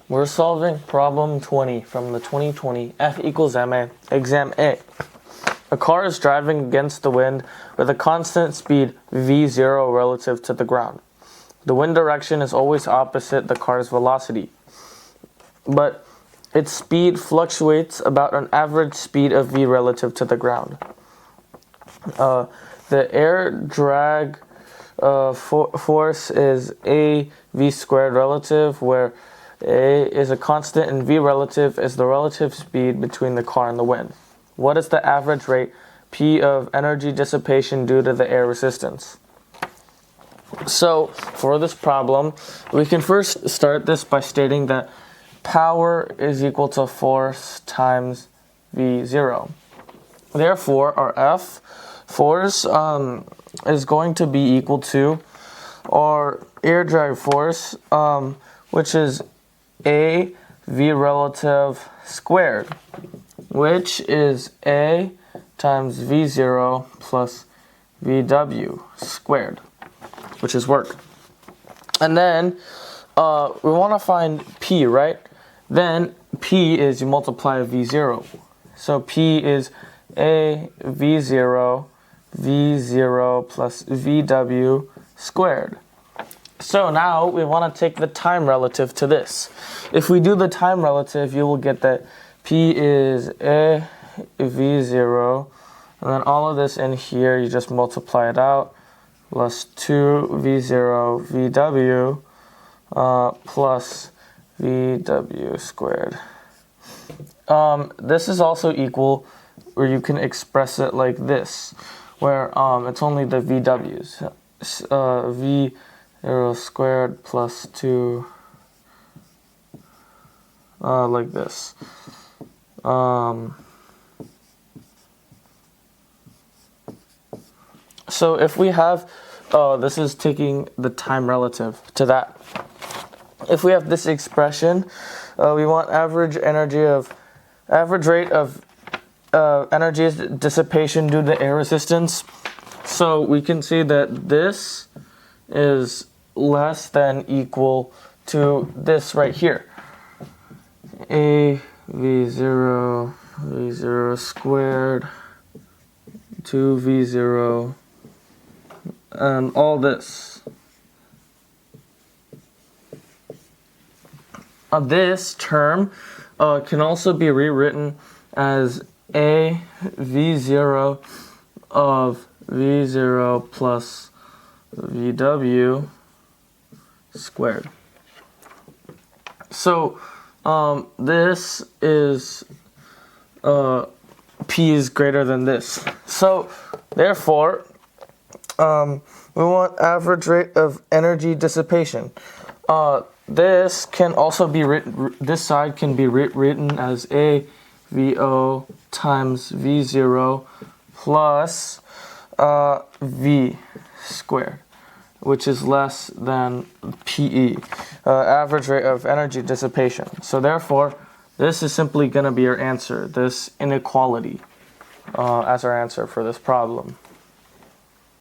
We're solving problem 20 from the 2020 F equals MA exam A. A car is driving against the wind with a constant speed v0 relative to the ground. The wind direction is always opposite the car's velocity, but its speed fluctuates about an average speed of v relative to the ground. The air drag force is a v squared relative, where a is a constant and v relative is the relative speed between the car and the wind. What is the average rate p of energy dissipation due to the air resistance? So for this problem, we can first start this by stating that power is equal to force times v0. Therefore, our F force is going to be equal to our air drag force, which is a v relative squared, which is a times v0 plus vw squared, which is work. And then we want to find p, right? Then p is you multiply v0. So p is a v0 plus vw squared. So now we want to take the time relative to this. If we do the time relative, you will get that p is a v0, and then all of this in here, you just multiply it out, plus 2v0 vw plus vw squared. This is also equal, or you can express it like this, where it's only the vw's. v0 squared plus 2, like this. So if we have, this is taking the time relative to that. If we have this expression, we want average rate of energy dissipation due to air resistance. So we can see that this is less than equal to this right here. A v0 squared, 2v0, and all this. This term can also be rewritten as a v0 of v0 plus vw squared. So this is p is greater than this. So therefore, we want average rate of energy dissipation. This can also be written, this side can be written as a VO times V0 plus V squared, which is less than PE, average rate of energy dissipation. So therefore, this is simply going to be our answer, this inequality, as our answer for this problem.